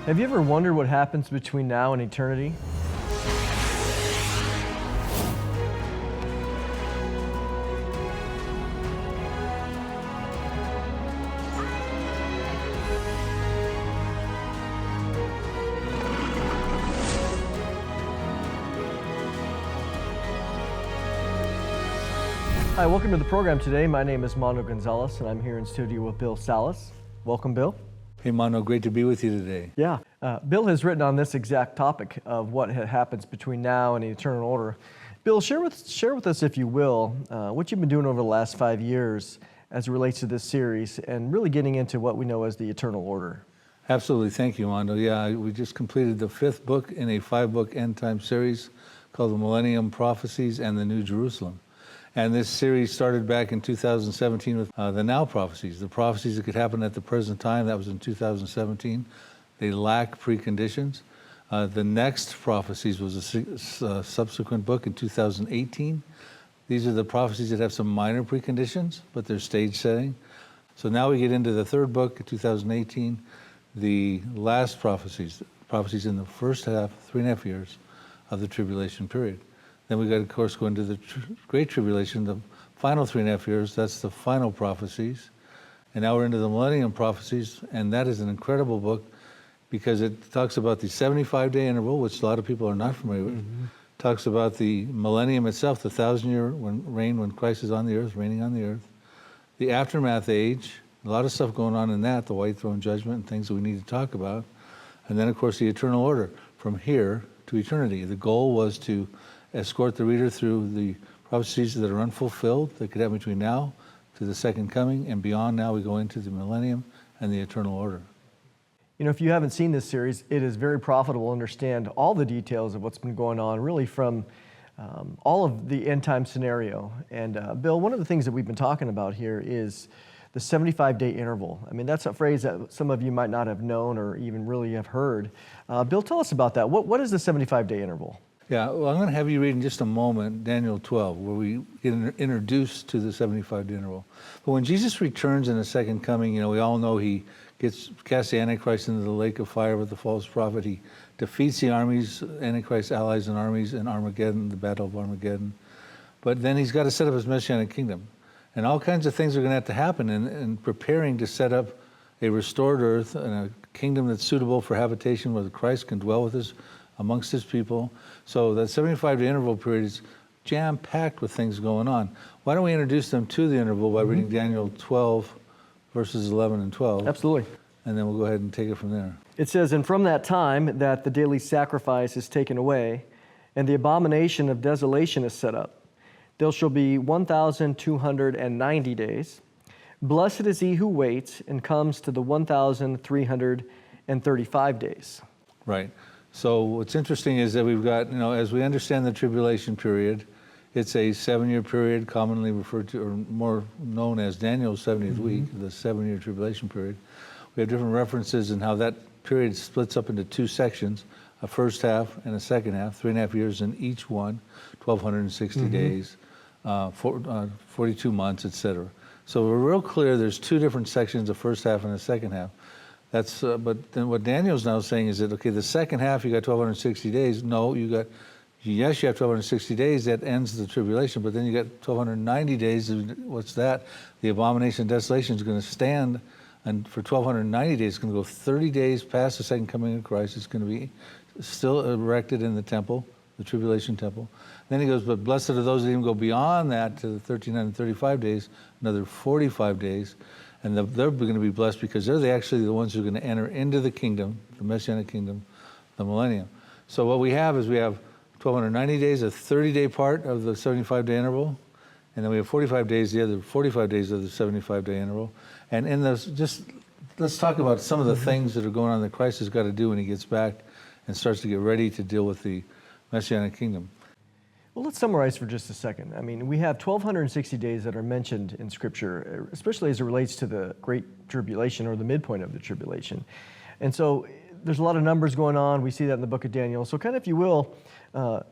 Have you ever wondered what happens between now and eternity? Hi, welcome to the program today. My name is Mano Gonzalez, and I'm here in studio with Bill Salus. Welcome, Bill. Hey, Mano, great to be with you today. Yeah. Bill has written on this exact topic of what happens between now and the eternal order. Bill, share with us, if you will, what you've been doing over the last 5 years as it relates to this series and really getting into what we know as the eternal order. Absolutely. Thank you, Mano. Yeah, we just completed the 5th book in a 5-book end-time series called the Millennium Prophecies and the New Jerusalem. And this series started back in 2017 with the now prophecies, the prophecies that could happen at the present time. That was in 2017. They lack preconditions. The next prophecies was a subsequent book in 2018. These are the prophecies that have some minor preconditions, but they're stage setting. So now we get into the 3rd book in 2018, the last prophecies in the first half, 3.5 years of the tribulation period. Then we got to, of course, go into the Great Tribulation, the final 3.5 years. That's the final prophecies. And now we're into the Millennium Prophecies, and that is an incredible book because it talks about the 75-day interval, which a lot of people are not familiar with. Talks about the millennium itself, the 1,000-year reign when Christ is on the earth, reigning on the earth. The aftermath age, a lot of stuff going on in that, the white throne judgment and things that we need to talk about. And then, of course, the eternal order, from here to eternity. The goal was to escort the reader through the prophecies that are unfulfilled, that could happen between now to the second coming, and beyond now we go into the millennium and the eternal order. You know, if you haven't seen this series, it is very profitable to understand all the details of what's been going on, really from all of the end time scenario. And Bill, one of the things that we've been talking about here is the 75-day interval. I mean, that's a phrase that some of you might not have known or even really have heard. Bill, tell us about that. What is the 75-day interval? Yeah, well, I'm going to have you read in just a moment Daniel 12, where we get introduced to the 75-day interval. But when Jesus returns in the second coming, you know, we all know he casts the Antichrist into the lake of fire with the false prophet. He defeats the armies, Antichrist allies and armies in Armageddon, the Battle of Armageddon. But then he's got to set up his Messianic kingdom. And all kinds of things are going to have to happen in preparing to set up a restored earth and a kingdom that's suitable for habitation where Christ can dwell with us amongst his people. So that 75-day interval period is jam-packed with things going on. Why don't we introduce them to the interval by reading Daniel 12, verses 11 and 12. Absolutely. And then we'll go ahead and take it from there. It says, "And from that time that the daily sacrifice is taken away, and the abomination of desolation is set up, there shall be 1,290 days. Blessed is he who waits and comes to the 1,335 days." Right. So what's interesting is that we've got, you know, as we understand the tribulation period, it's a 7-year period, commonly referred to, or more known as Daniel's 70th week, the 7-year tribulation period. We have different references in how that period splits up into 2 sections, a first half and a second half, 3.5 years in each one, 1,260 days, 42 months, etc. So we're real clear there's 2 different sections, a first half and a second half. That's, but then what Daniel's now saying is that, okay, the second half, you got 1,260 days. No, you have 1,260 days, that ends the tribulation, but then you got 1,290 days. What's that? The abomination of desolation is going to stand, and for 1,290 days, it's going to go 30 days past the second coming of Christ. It's going to be still erected in the temple, the tribulation temple. Then he goes, but blessed are those that even go beyond that to the 1,335 days, another 45 days. And they're going to be blessed because they're actually the ones who are going to enter into the kingdom, the Messianic kingdom, the millennium. So what we have is we have 1,290 days, a 30-day part of the 75-day interval, and then we have 45 days, the other 45 days of the 75-day interval. And in those, just let's talk about some of the things that are going on that Christ has got to do when he gets back and starts to get ready to deal with the Messianic kingdom. Well, let's summarize for just a second. I mean, we have 1,260 days that are mentioned in Scripture, especially as it relates to the Great Tribulation or the midpoint of the tribulation. And so there's a lot of numbers going on. We see that in the book of Daniel. So kind of, if you will,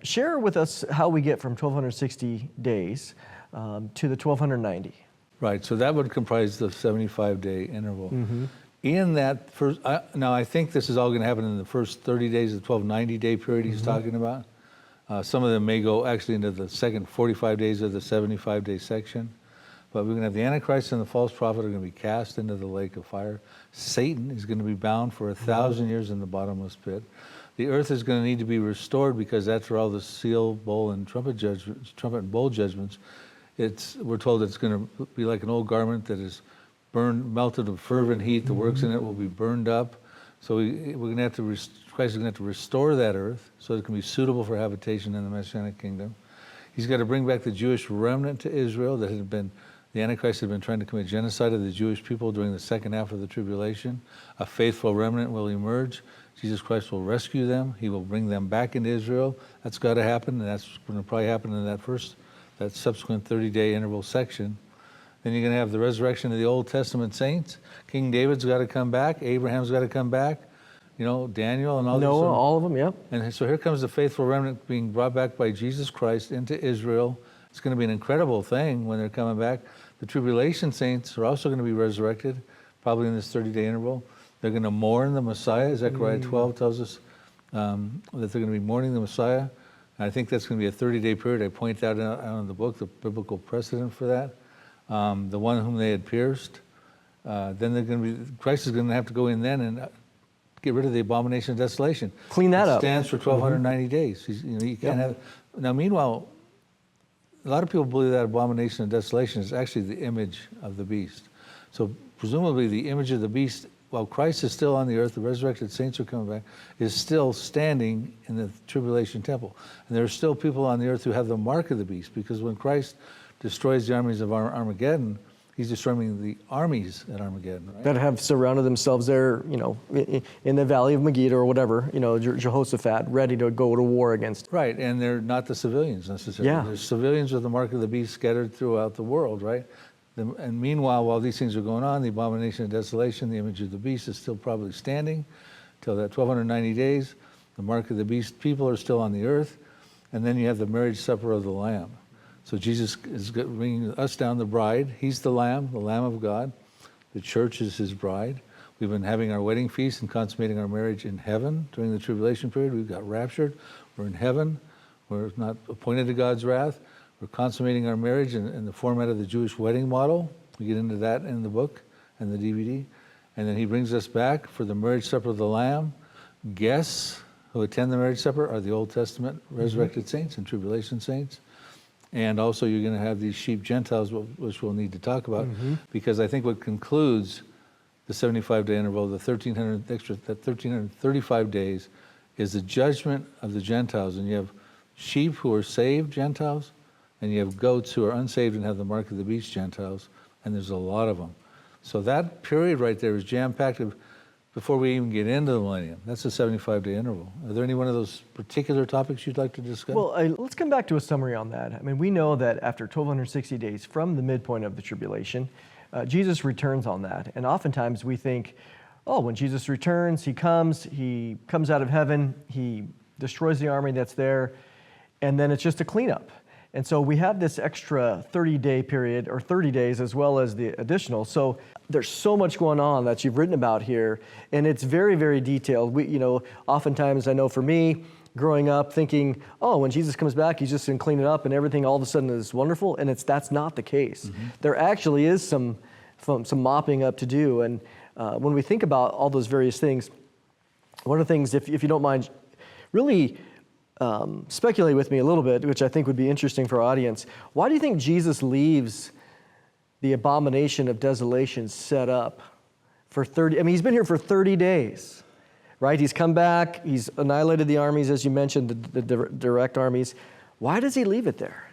share with us how we get from 1,260 days to the 1,290. Right, so that would comprise the 75-day interval. In that first, now I think this is all going to happen in the first 30 days of the 1290-day period he's talking about. Some of them may go actually into the second 45 days of the 75-day section. But we're going to have the Antichrist and the false prophet are going to be cast into the lake of fire. Satan is going to be bound for 1,000 years in the bottomless pit. The earth is going to need to be restored because after all the seal, bowl, and trumpet and bowl judgments, we're told it's going to be like an old garment that is burned, melted with fervent heat. The works in it will be burned up. So we're going to have to, Christ is going to have to restore that earth so it can be suitable for habitation in the Messianic kingdom. He's got to bring back the Jewish remnant to Israel that had been, the Antichrist had been trying to commit genocide of the Jewish people during the second half of the tribulation. A faithful remnant will emerge. Jesus Christ will rescue them. He will bring them back into Israel. That's got to happen, and that's going to probably happen in that subsequent 30-day interval section. Then you're going to have the resurrection of the Old Testament saints. King David's got to come back. Abraham's got to come back. You know, Daniel and all these. Noah, all of them, yep. And so here comes the faithful remnant being brought back by Jesus Christ into Israel. It's going to be an incredible thing when they're coming back. The tribulation saints are also going to be resurrected, probably in this 30-day interval. They're going to mourn the Messiah. Zechariah 12 tells us that they're going to be mourning the Messiah. And I think that's going to be a 30-day period. I point out in the book the biblical precedent for that. The one whom they had pierced. Then they're going to be, Christ is going to have to go in then and get rid of the abomination of desolation. Clean that up. It stands for 1,290 days. You can't have. Now, meanwhile, a lot of people believe that abomination of desolation is actually the image of the beast. So presumably the image of the beast, while Christ is still on the earth, the resurrected saints are coming back, is still standing in the tribulation temple. And there are still people on the earth who have the mark of the beast, because when Christ destroys the armies of Armageddon, he's destroying the armies at Armageddon, right? That have surrounded themselves there, you know, in the Valley of Megiddo or whatever, you know, Jehoshaphat, ready to go to war against. Right, and they're not the civilians necessarily. Yeah. There's civilians with the mark of the beast scattered throughout the world, right? And meanwhile, while these things are going on, the abomination of desolation, the image of the beast is still probably standing till that 1,290 days. The mark of the beast people are still on the earth. And then you have the marriage supper of the Lamb. So Jesus is bringing us down, the bride. He's the Lamb of God. The church is his bride. We've been having our wedding feast and consummating our marriage in heaven during the tribulation period. We've got raptured. We're in heaven. We're not appointed to God's wrath. We're consummating our marriage in the format of the Jewish wedding model. We get into that in the book and the DVD. And then he brings us back for the marriage supper of the Lamb. Guests who attend the marriage supper are the Old Testament resurrected saints and tribulation saints. And also you're going to have these sheep Gentiles, which we'll need to talk about, because I think what concludes the 75-day interval, the 1,335 days, is the judgment of the Gentiles. And you have sheep who are saved Gentiles, and you have goats who are unsaved and have the mark of the beast Gentiles, and there's a lot of them. So that period right there is jam-packed before we even get into the millennium. That's a 75-day interval. Are there any one of those particular topics you'd like to discuss? Well, let's come back to a summary on that. I mean, we know that after 1,260 days from the midpoint of the tribulation, Jesus returns on that. And oftentimes we think, oh, when Jesus returns, he comes out of heaven, he destroys the army that's there, and then it's just a cleanup. And so we have this extra 30-day period, or 30 days, as well as the additional. So there's so much going on that you've written about here, and it's very, very detailed. Oftentimes, I know for me, growing up, thinking, oh, when Jesus comes back, he's just going to clean it up, and everything all of a sudden is wonderful, and that's not the case. There actually is some mopping up to do, and when we think about all those various things, one of the things, if you don't mind, really speculate with me a little bit, which I think would be interesting for our audience. Why do you think Jesus leaves the abomination of desolation set up for 30? I mean, he's been here for 30 days, right? He's come back. He's annihilated the armies, as you mentioned, the direct armies. Why does he leave it there?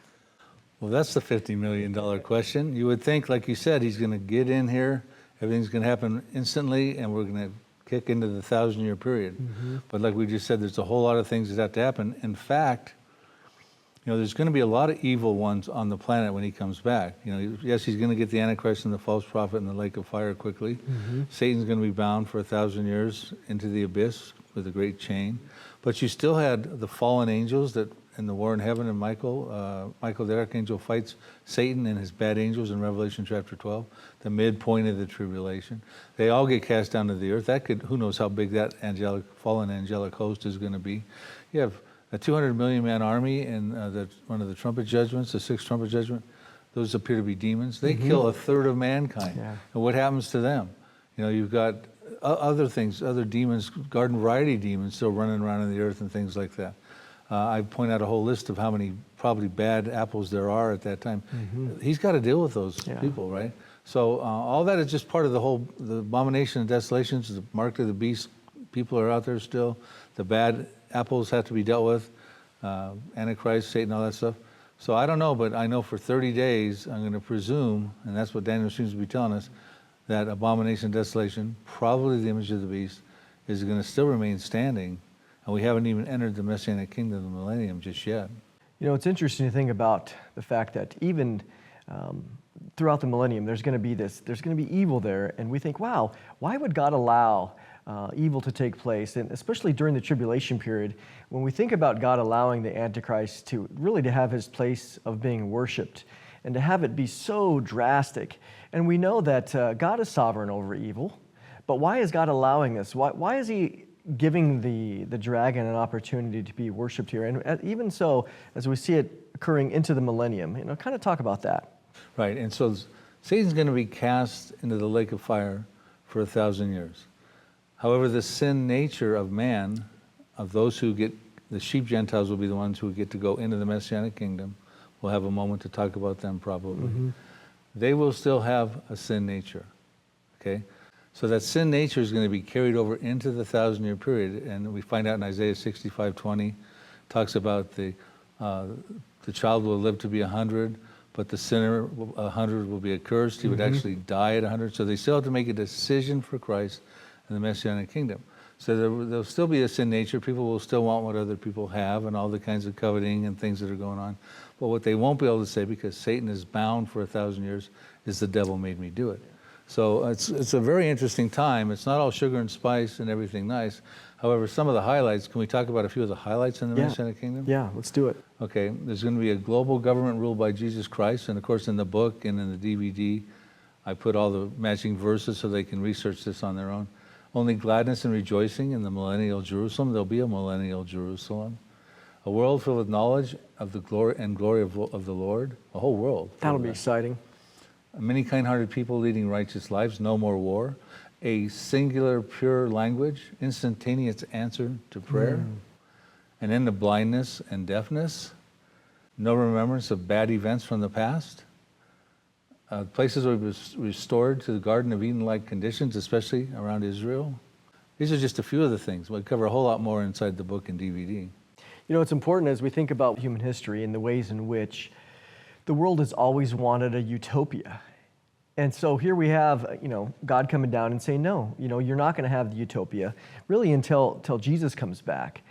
Well, that's the $50 million question. You would think, like you said, he's going to get in here, everything's going to happen instantly, and we're going to kick into the 1,000-year period. But like we just said, there's a whole lot of things that have to happen. In fact, there's going to be a lot of evil ones on the planet when he comes back. Yes, he's going to get the Antichrist and the false prophet in the lake of fire quickly. Satan's going to be bound for 1,000 years into the abyss with a great chain. But you still had the fallen angels and in the war in heaven, and Michael the archangel fights Satan and his bad angels in Revelation chapter 12, the midpoint of the tribulation. They all get cast down to the earth. Who knows how big that fallen angelic host is going to be. You have a 200 million man army in one of the trumpet judgments, the sixth trumpet judgment. Those appear to be demons. They kill a third of mankind. Yeah. And what happens to them? You've got other things, other demons, garden variety demons still running around in the earth and things like that. I point out a whole list of how many probably bad apples there are at that time. He's got to deal with those people, right? So all that is just part of the abomination and desolations, the mark of the beast. People are out there still. The bad apples have to be dealt with. Antichrist, Satan, all that stuff. So I don't know, but I know for 30 days, I'm going to presume, and that's what Daniel seems to be telling us, that abomination and desolation, probably the image of the beast, is going to still remain standing. And we haven't even entered the Messianic kingdom, the millennium, just yet. It's interesting to think about the fact that even throughout the millennium, there's going to be evil there. And we think, wow, why would God allow evil to take place? And especially during the tribulation period, when we think about God allowing the Antichrist to have his place of being worshiped and to have it be so drastic. And we know that God is sovereign over evil, but why is God allowing this? Why is he giving the dragon an opportunity to be worshipped here? And even so, as we see it occurring into the millennium, kind of talk about that. Right, and so Satan's going to be cast into the lake of fire for 1,000 years. However, the sin nature of man, of those who get, the sheep Gentiles will be the ones who get to go into the Messianic kingdom. We'll have a moment to talk about them probably. They will still have a sin nature, okay? So that sin nature is going to be carried over into the 1,000-year period, and we find out in Isaiah 65:20, talks about the child will live to be 100, but the sinner, 100 will be accursed. He would actually die at 100. So they still have to make a decision for Christ in the Messianic kingdom. So there'll still be a sin nature. People will still want what other people have and all the kinds of coveting and things that are going on. But what they won't be able to say, because Satan is bound for 1,000 years, is the devil made me do it. So it's a very interesting time. It's not all sugar and spice and everything nice. However, some of the highlights, can we talk about a few of the highlights in the Messianic kingdom? Yeah, let's do it. Okay, there's going to be a global government ruled by Jesus Christ. And of course, in the book and in the DVD, I put all the matching verses so they can research this on their own. Only gladness and rejoicing in the millennial Jerusalem. There'll be a millennial Jerusalem. A world filled with knowledge of the glory of the Lord. A whole world. That'll be exciting. Many kind-hearted people leading righteous lives. No more war. A singular, pure language. Instantaneous answer to prayer. An end of blindness and deafness. No remembrance of bad events from the past. Places will be restored to the Garden of Eden-like conditions, especially around Israel. These are just a few of the things. We'll cover a whole lot more inside the book and DVD. It's important as we think about human history and the ways in which the world has always wanted a utopia. And so here we have, God coming down and saying, no, you're not going to have the utopia really until Jesus comes back.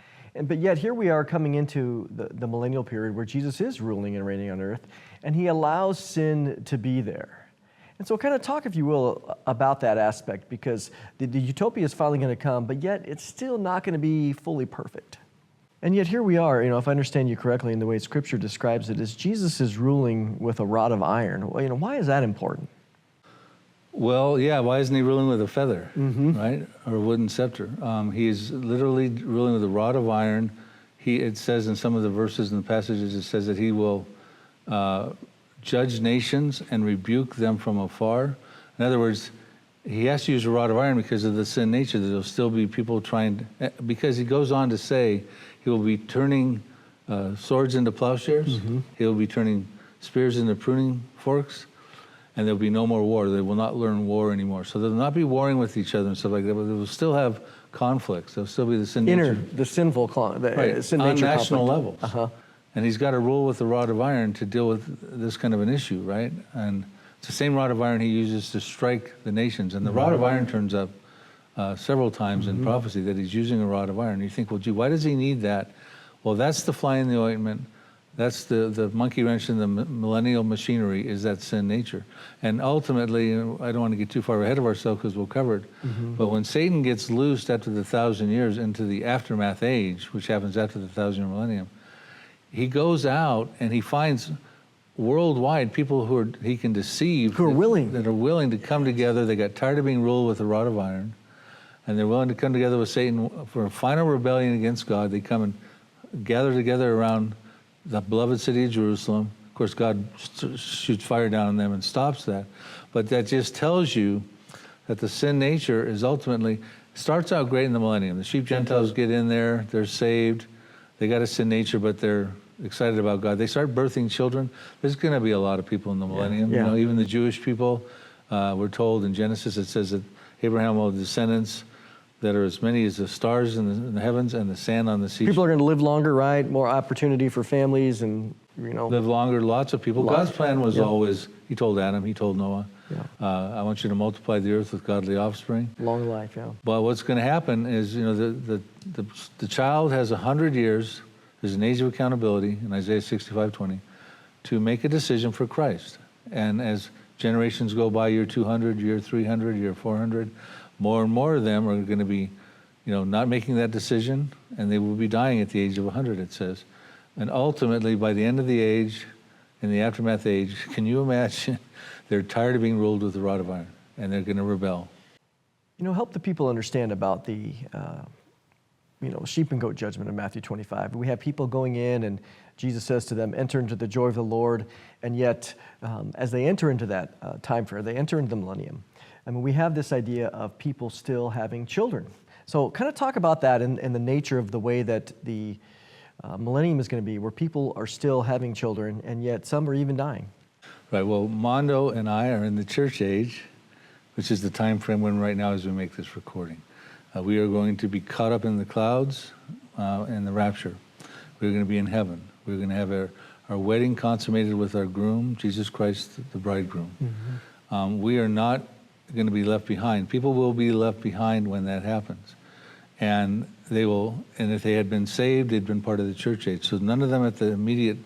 But yet here we are coming into the millennial period where Jesus is ruling and reigning on earth, and he allows sin to be there. And so kind of talk, if you will, about that aspect, because the utopia is finally going to come, but yet it's still not going to be fully perfect. And yet here we are, if I understand you correctly in the way Scripture describes it, is Jesus is ruling with a rod of iron. Well, why is that important? Well, yeah, why isn't he ruling with a feather, right? Or a wooden scepter? He's literally ruling with a rod of iron. It says in some of the verses and the passages, it says that he will judge nations and rebuke them from afar. In other words, he has to use a rod of iron because of the sin nature. There'll still be people because he goes on to say he will be turning swords into plowshares. He'll be turning spears into pruning forks. And there'll be no more war. They will not learn war anymore. So they'll not be warring with each other and stuff like that, but they will still have conflicts. There'll still be the sin nature. The sinful right, sin on nature national conflict. levels. And he's got to rule with the rod of iron to deal with this kind of an issue, right? And it's the same rod of iron he uses to strike the nations. And the rod of iron turns up several times in prophecy that he's using a rod of iron. You think, well, gee, why does he need that? Well, that's the fly in the ointment. That's the monkey wrench in the millennial machinery, is that sin nature. And ultimately, I don't want to get too far ahead of ourselves because we'll cover it, but when Satan gets loosed after the 1,000 years into the aftermath age, which happens after the 1,000-year millennium, he goes out and he finds worldwide people he can deceive. Who are willing. That are willing to come together. They got tired of being ruled with a rod of iron. And they're willing to come together with Satan for a final rebellion against God. They come and gather together around the beloved city of Jerusalem. Of course, God shoots fire down on them and stops that. But that just tells you that the sin nature is ultimately, starts out great in the millennium. The sheep Gentiles get in there, they're saved. They got a sin nature, but they're excited about God. They start birthing children. There's going to be a lot of people in the millennium. Yeah. You know, even the Jewish people, we're told in Genesis, it says that Abraham will have descendants that are as many as the stars in the heavens and the sand on the seashore. People are going to live longer, right? More opportunity for families and, live longer, lots of people. God's plan was always, he told Adam, he told Noah, I want you to multiply the earth with godly offspring. Long life, yeah. But what's going to happen is, the child has 100 years, there's an age of accountability in Isaiah 65:20, to make a decision for Christ. And as generations go by, year 200, year 300, year 400, more and more of them are going to be, not making that decision, and they will be dying at the age of 100, it says. And ultimately, by the end of the age, in the aftermath age, can you imagine, they're tired of being ruled with a rod of iron, and they're going to rebel. Help the people understand about the, sheep and goat judgment in Matthew 25. We have people going in, and Jesus says to them, enter into the joy of the Lord. And yet, as they enter into that time frame, they enter into the millennium. I mean, we have this idea of people still having children. So kind of talk about that and the nature of the way that the millennium is going to be, where people are still having children, and yet some are even dying. Right. Well, Mondo and I are in the church age, which is the time frame when right now as we make this recording. We are going to be caught up in the clouds in the rapture. We're going to be in heaven. We're going to have our wedding consummated with our groom, Jesus Christ, the bridegroom. Mm-hmm. We are not going to be left behind. People will be left behind when that happens. And if they had been saved, they'd been part of the church age. So none of them at the immediate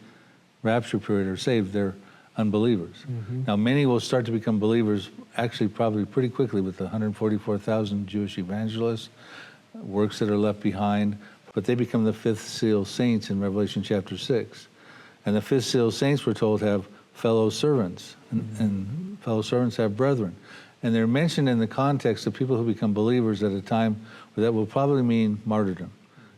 rapture period are saved. They're unbelievers. Mm-hmm. Now, many will start to become believers actually probably pretty quickly with the 144,000 Jewish evangelists, works that are left behind, but they become the fifth seal saints in Revelation chapter 6. And the fifth seal saints, we're told, have fellow servants, and fellow servants have brethren. And they're mentioned in the context of people who become believers at a time where that will probably mean martyrdom.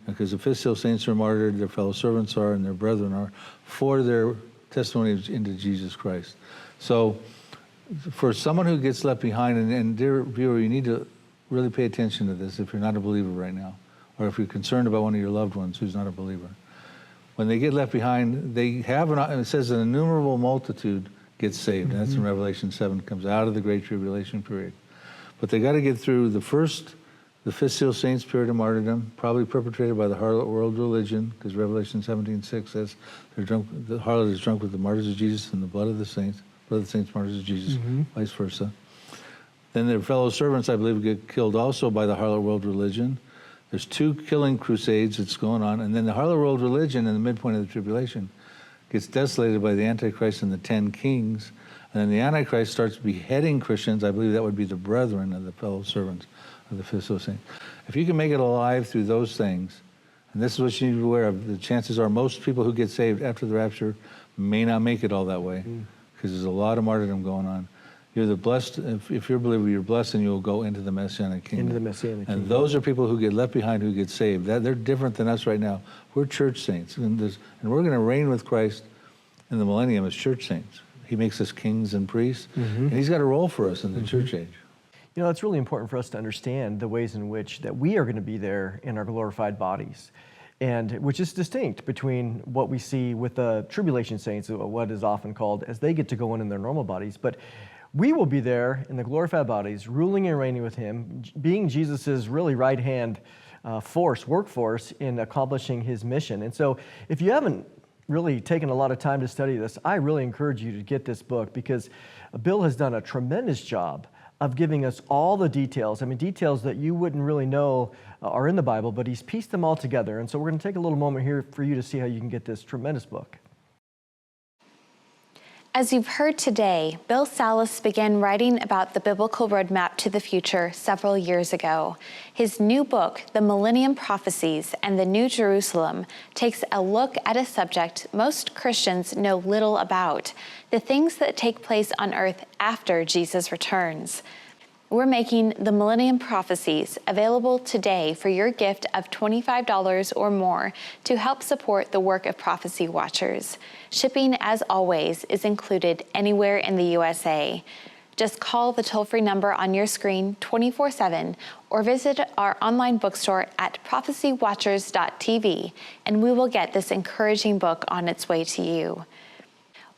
Because the fifth seal saints are martyred, their fellow servants are, and their brethren are, for their testimony into Jesus Christ. So for someone who gets left behind, and dear viewer, you need to really pay attention to this if you're not a believer right now, or if you're concerned about one of your loved ones who's not a believer. When they get left behind, they have, it says an innumerable multitude gets saved. And that's in Revelation 7, comes out of the Great Tribulation period. But they got to get through the fifth seal saints period of martyrdom, probably perpetrated by the harlot world religion, because Revelation 17:6 says the harlot is drunk with the martyrs of Jesus and the blood of the saints, martyrs of Jesus, vice versa. Then their fellow servants, I believe, get killed also by the harlot world religion. There's 2 killing crusades that's going on, and then the harlot world religion in the midpoint of the tribulation gets desolated by the Antichrist and the 10 kings, and then the Antichrist starts beheading Christians. I believe that would be the brethren of the fellow servants of the fifth seal saints. If you can make it alive through those things, and this is what you need to be aware of, the chances are most people who get saved after the rapture may not make it all that way, because there's a lot of martyrdom going on. You're the blessed, if you're a believer, you're blessed, and you'll go into the Messianic kingdom. Into the Messianic kingdom. And those are people who get left behind, who get saved. They're different than us right now. We're church saints, and we're going to reign with Christ in the millennium as church saints. He makes us kings and priests, and he's got a role for us in the church age. It's really important for us to understand the ways in which that we are going to be there in our glorified bodies, and which is distinct between what we see with the tribulation saints, what is often called, as they get to go in their normal bodies. But we will be there in the glorified bodies, ruling and reigning with him, being Jesus's really right-hand workforce in accomplishing his mission. And so if you haven't really taken a lot of time to study this, I really encourage you to get this book, because Bill has done a tremendous job of giving us all the details. I mean, details that you wouldn't really know are in the Bible, but he's pieced them all together. And so we're going to take a little moment here for you to see how you can get this tremendous book. As you've heard today, Bill Salus began writing about the biblical roadmap to the future several years ago. His new book, The Millennium Prophecies and the New Jerusalem, takes a look at a subject most Christians know little about, the things that take place on earth after Jesus returns. We're making the Millennium Prophecies available today for your gift of $25 or more to help support the work of Prophecy Watchers. Shipping, as always, is included anywhere in the USA. Just call the toll-free number on your screen 24/7 or visit our online bookstore at prophecywatchers.tv, and we will get this encouraging book on its way to you.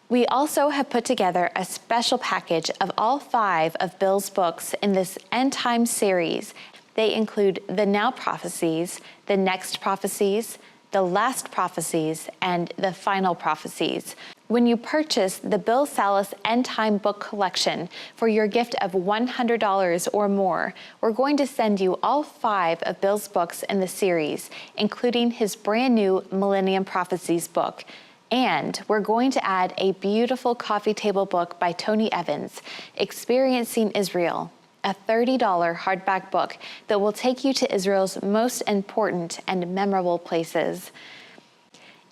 We also have put together a special package of all 5 of Bill's books in this End Time series. They include the Now Prophecies, the Next Prophecies, the Last Prophecies, and the Final Prophecies. When you purchase the Bill Salus End Time book collection for your gift of $100 or more, we're going to send you all 5 of Bill's books in the series, including his brand new Millennium Prophecies book. And we're going to add a beautiful coffee table book by Tony Evans, Experiencing Israel, a $30 hardback book that will take you to Israel's most important and memorable places.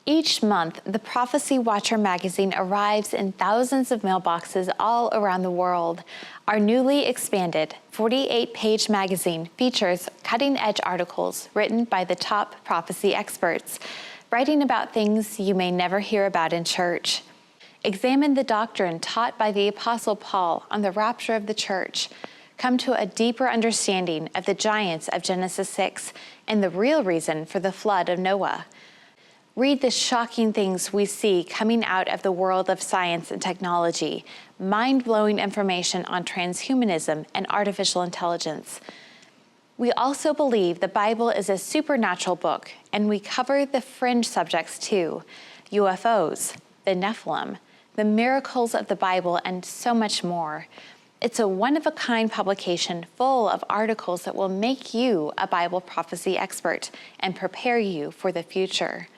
Each month, the Prophecy Watcher magazine arrives in thousands of mailboxes all around the world. Our newly expanded 48-page magazine features cutting-edge articles written by the top prophecy experts, writing about things you may never hear about in church. Examine the doctrine taught by the Apostle Paul on the rapture of the church. Come to a deeper understanding of the giants of Genesis 6 and the real reason for the flood of Noah. Read the shocking things we see coming out of the world of science and technology, mind-blowing information on transhumanism and artificial intelligence. We also believe the Bible is a supernatural book, and we cover the fringe subjects too: UFOs, the Nephilim, the miracles of the Bible, and so much more. It's a one-of-a-kind publication full of articles that will make you a Bible prophecy expert and prepare you for the future.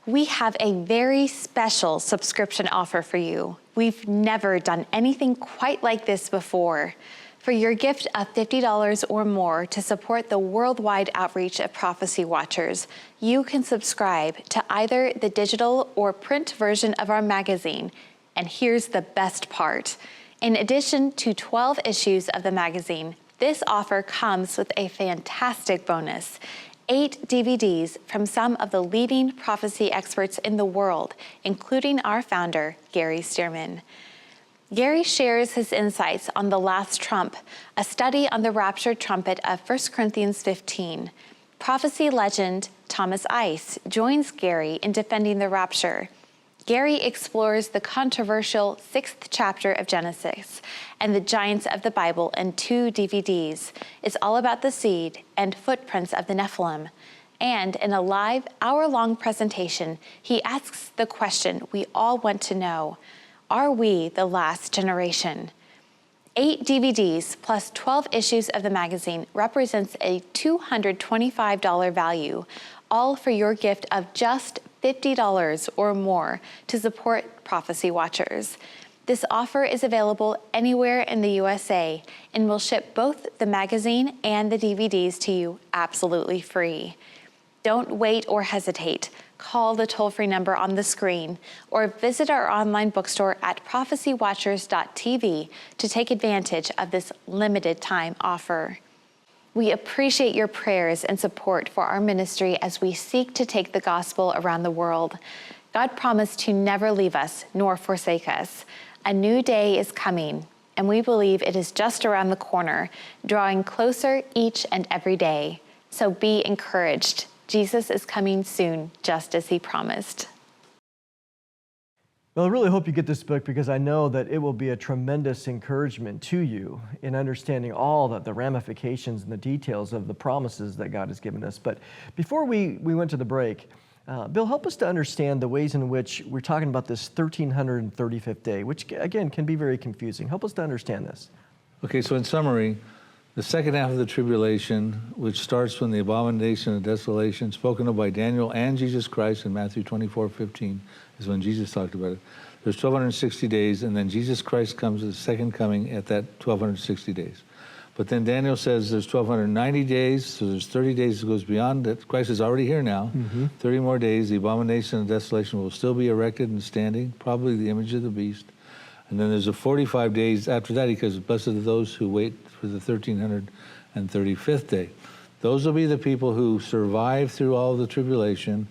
We have a very special subscription offer for you. We've never done anything quite like this before. For your gift of $50 or more to support the worldwide outreach of Prophecy Watchers, you can subscribe to either the digital or print version of our magazine. And here's the best part. In addition to 12 issues of the magazine, this offer comes with a fantastic bonus: 8 DVDs from some of the leading prophecy experts in the world, including our founder, Gary Stearman. Gary shares his insights on the last trump, a study on the raptured trumpet of 1 Corinthians 15. Prophecy legend Thomas Ice joins Gary in defending the rapture. Gary explores the controversial 6th chapter of Genesis and the giants of the Bible in 2 DVDs. It's all about the seed and footprints of the Nephilim. And in a live, hour-long presentation, he asks the question we all want to know: are we the last generation? 8 DVDs plus 12 issues of the magazine represents a $225 value, all for your gift of just $50 or more to support Prophecy Watchers. This offer is available anywhere in the USA and will ship both the magazine and the DVDs to you absolutely free. Don't wait or hesitate. Call the toll-free number on the screen or visit our online bookstore at prophecywatchers.tv to take advantage of this limited time offer. We appreciate your prayers and support for our ministry as we seek to take the gospel around the world. God promised to never leave us nor forsake us. A new day is coming, and we believe it is just around the corner, drawing closer each and every day. So be encouraged. Jesus is coming soon, just as he promised. Well, I really hope you get this book, because I know that it will be a tremendous encouragement to you in understanding all the ramifications and the details of the promises that God has given us. But before we went to the break, Bill, help us to understand the ways in which we're talking about this 1335th day, which again can be very confusing. Help us to understand this. Okay, so in summary, the second half of the tribulation, which starts from the abomination of desolation, spoken of by Daniel and Jesus Christ in Matthew 24:15, is when Jesus talked about it. There's 1,260 days, and then Jesus Christ comes at the second coming at that 1,260 days. But then Daniel says there's 1,290 days, so there's 30 days that goes beyond that. Christ is already here now. 30 more days, the abomination and desolation will still be erected and standing, probably the image of the beast. And then there's a 45 days after that. He says, blessed are those who wait for the 1,335th day. Those will be the people who survive through all the tribulation,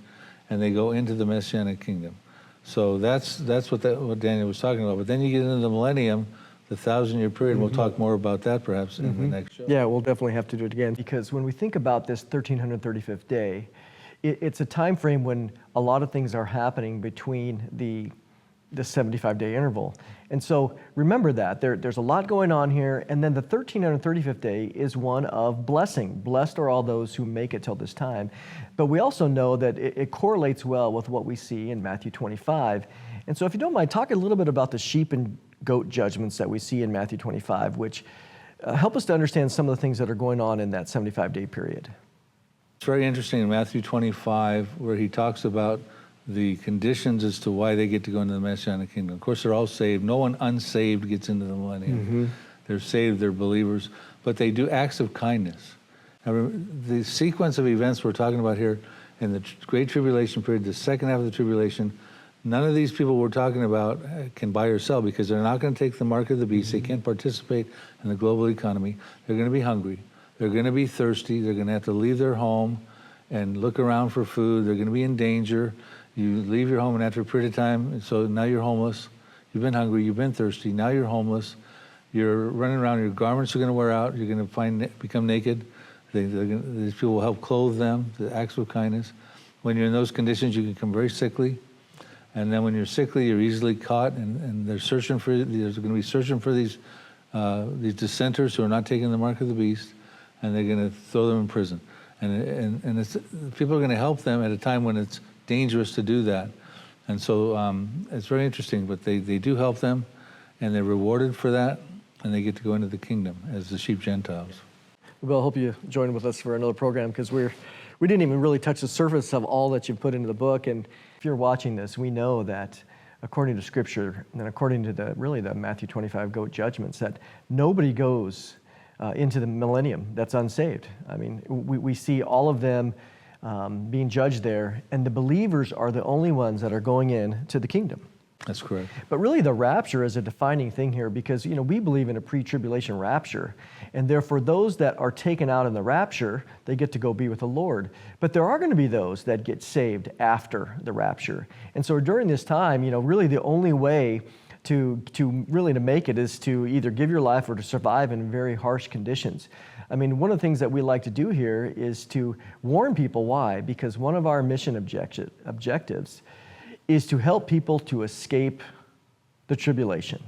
and they go into the Messianic kingdom. So that's what Daniel was talking about. But then you get into the millennium, the 1,000-year period. We'll talk more about that perhaps in the next show. Yeah, we'll definitely have to do it again, because when we think about this 1,335th day, it's a time frame when a lot of things are happening between the 75-day interval. And so remember that. There's a lot going on here, and then the 1,335th day is one of blessing. Blessed are all those who make it till this time. But we also know that it correlates well with what we see in Matthew 25. And so if you don't mind, talk a little bit about the sheep and goat judgments that we see in Matthew 25, which help us to understand some of the things that are going on in that 75-day period. It's very interesting in Matthew 25 where he talks about the conditions as to why they get to go into the Messianic kingdom. Of course, they're all saved. No one unsaved gets into the millennium. They're saved, they're believers, but they do acts of kindness. Now, the sequence of events we're talking about here in the Great Tribulation period, the second half of the tribulation, none of these people we're talking about can buy or sell because they're not going to take the mark of the beast. They can't participate in the global economy. They're going to be hungry. They're going to be thirsty. They're going to have to leave their home and look around for food. They're going to be in danger. You leave your home, and after a period of time, so now you're homeless. You've been hungry. You've been thirsty. Now you're homeless. You're running around. Your garments are going to wear out. You're going to become naked. These people will help clothe them, the acts of kindness. When you're in those conditions, you can become very sickly. And then when you're sickly, you're easily caught, and they're searching for. There's going to be searching for these dissenters who are not taking the mark of the beast, and they're going to throw them in prison. And people are going to help them at a time when it's dangerous to do that. And so it's very interesting, but they do help them, and they're rewarded for that, and they get to go into the kingdom as the sheep Gentiles. Well, I hope you join with us for another program, because we didn't even really touch the surface of all that you've put into the book. And if you're watching this, we know that according to Scripture and according to the Matthew 25 goat judgments, that nobody goes into the millennium that's unsaved. I mean, we see all of them being judged there, and the believers are the only ones that are going in to the kingdom. That's correct. But really the rapture is a defining thing here, because we believe in a pre-tribulation rapture, and therefore those that are taken out in the rapture, they get to go be with the Lord. But there are going to be those that get saved after the rapture. And so during this time, really the only way to make it is to either give your life or to survive in very harsh conditions. I mean, one of the things that we like to do here is to warn people. Why? Because one of our mission objectives is to help people to escape the tribulation.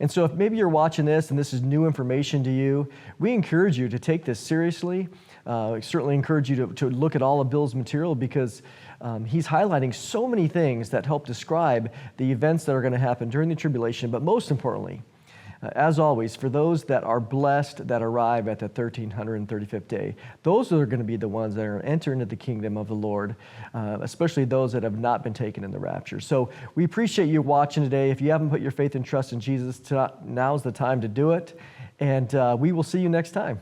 And so if maybe you're watching this and this is new information to you, we encourage you to take this seriously. Certainly encourage you to look at all of Bill's material, because he's highlighting so many things that help describe the events that are going to happen during the tribulation. But most importantly, as always, for those that are blessed that arrive at the 1,335th day, those are going to be the ones that are going to enter into the kingdom of the Lord, especially those that have not been taken in the rapture. So we appreciate you watching today. If you haven't put your faith and trust in Jesus, now's the time to do it. And we will see you next time.